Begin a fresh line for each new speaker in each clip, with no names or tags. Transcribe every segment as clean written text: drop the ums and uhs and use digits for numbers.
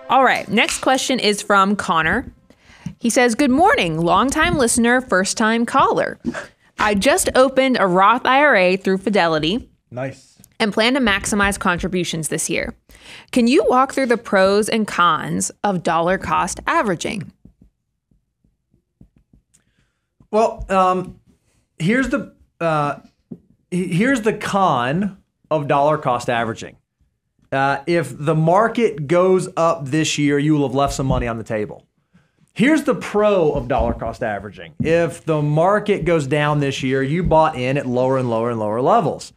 All right, next question is from Connor. He says, good morning, longtime listener, first time caller. I just opened a Roth IRA through Fidelity.
Nice.
And plan to maximize contributions this year. Can you walk through the pros and cons of dollar cost averaging?
Well, here's the con of dollar cost averaging. If the market goes up this year, you will have left some money on the table. Here's the pro of dollar cost averaging. If the market goes down this year, you bought in at lower and lower and lower levels.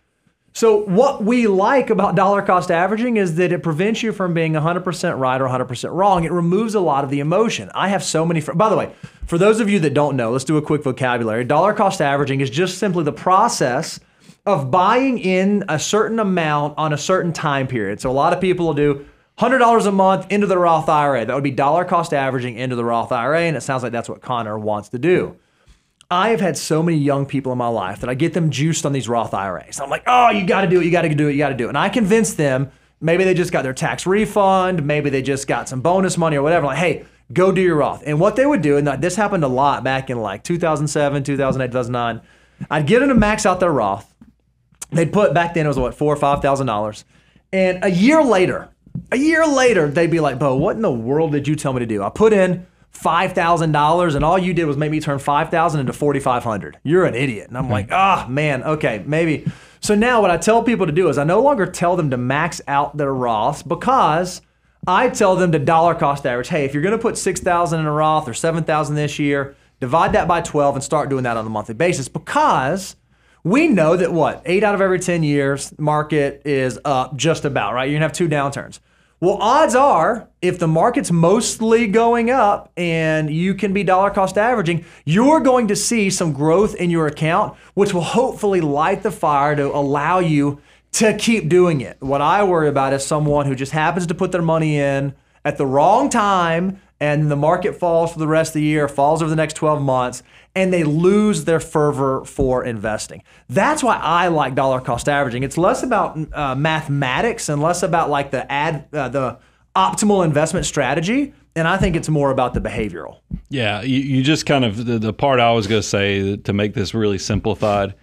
So what we like about dollar cost averaging is that it prevents you from being 100% right or 100% wrong. It removes a lot of the emotion. I have so many, by the way, for those of you that don't know, let's do a quick vocabulary. Dollar cost averaging is just simply the process of buying in a certain amount on a certain time period. So a lot of people will do $100 a month into the Roth IRA. That would be dollar cost averaging into the Roth IRA, and it sounds like that's what Connor wants to do. I have had so many young people in my life that I get them juiced on these Roth IRAs. I'm like, oh, you got to do it, you got to do it, you got to do it. And I convince them, maybe they just got their tax refund, maybe they just got some bonus money or whatever, like, hey, go do your Roth. And what they would do, and this happened a lot back in like 2007, 2008, 2009, I'd get them to max out their Roth. They'd put, back then it was what, $4,000 or $5,000. And a year later, they'd be like, Bo, what in the world did you tell me to do? I put in $5,000 and all you did was make me turn $5,000 into $4,500. You're an idiot. And I'm like, man, okay, maybe. So now what I tell people to do is I no longer tell them to max out their Roths, because I tell them to dollar cost average. Hey, if you're going to put $6,000 in a Roth or $7,000 this year, divide that by 12 and start doing that on a monthly basis, because we know that 8 out of every 10 years, market is up just about, right? You're going to have 2 downturns. Well, odds are, if the market's mostly going up and you can be dollar cost averaging, you're going to see some growth in your account, which will hopefully light the fire to allow you to keep doing it. What I worry about is someone who just happens to put their money in at the wrong time, and the market falls for the rest of the year, falls over the next 12 months, and they lose their fervor for investing. That's why I like dollar cost averaging. It's less about mathematics and less about like the optimal investment strategy, and I think it's more about the behavioral.
Yeah, you just kind of, the part I was going to say to make this really simplified,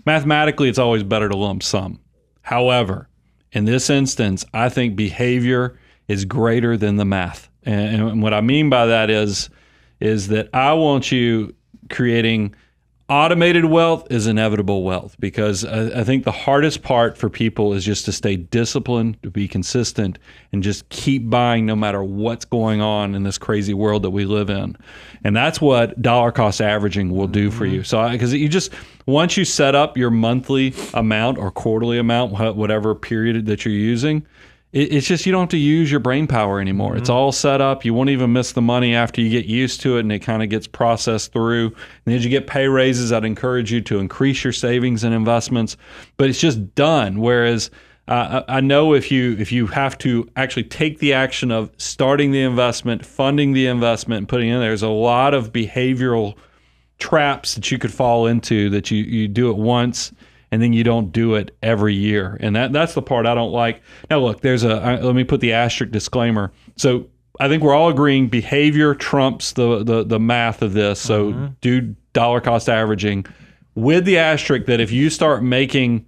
mathematically it's always better to lump sum. However, in this instance, I think behavior is greater than the math. And what I mean by that is that I want you creating automated wealth is inevitable wealth, because I think the hardest part for people is just to stay disciplined, to be consistent, and just keep buying no matter what's going on in this crazy world that we live in. And that's what dollar cost averaging will do for you. So, because once you set up your monthly amount or quarterly amount, whatever period that you're using, it's just, you don't have to use your brain power anymore. It's all set up. You won't even miss the money after you get used to it, and it kind of gets processed through. And as you get pay raises, I'd encourage you to increase your savings and investments, but it's just done. Whereas I know if you have to actually take the action of starting the investment, funding the investment, and putting in, there's a lot of behavioral traps that you could fall into, that you do it once and then you don't do it every year. And that's the part I don't like. Now, look, let me put the asterisk disclaimer. So I think we're all agreeing behavior trumps the math of this. So do dollar cost averaging with the asterisk that if you start making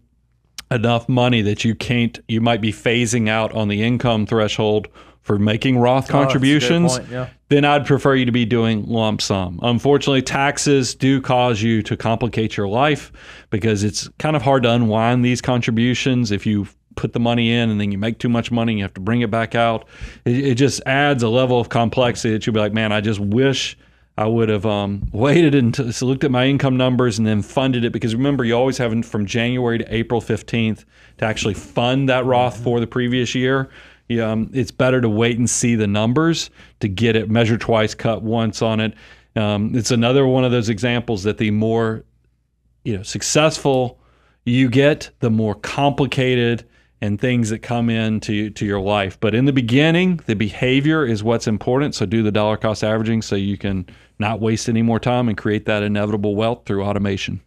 enough money that you might be phasing out on the income threshold for making Roth contributions, then I'd prefer you to be doing lump sum. Unfortunately, taxes do cause you to complicate your life, because it's kind of hard to unwind these contributions if you put the money in and then you make too much money and you have to bring it back out. It just adds a level of complexity that you'll be like, man, I just wish I would have waited until looked at my income numbers and then funded it. Because remember, you always have from January to April 15th to actually fund that Roth for the previous year. It's better to wait and see the numbers to get it measure twice, cut once on it. It's another one of those examples that the more successful you get, the more complicated and things that come into your life. But in the beginning, the behavior is what's important. So do the dollar cost averaging so you can not waste any more time and create that inevitable wealth through automation.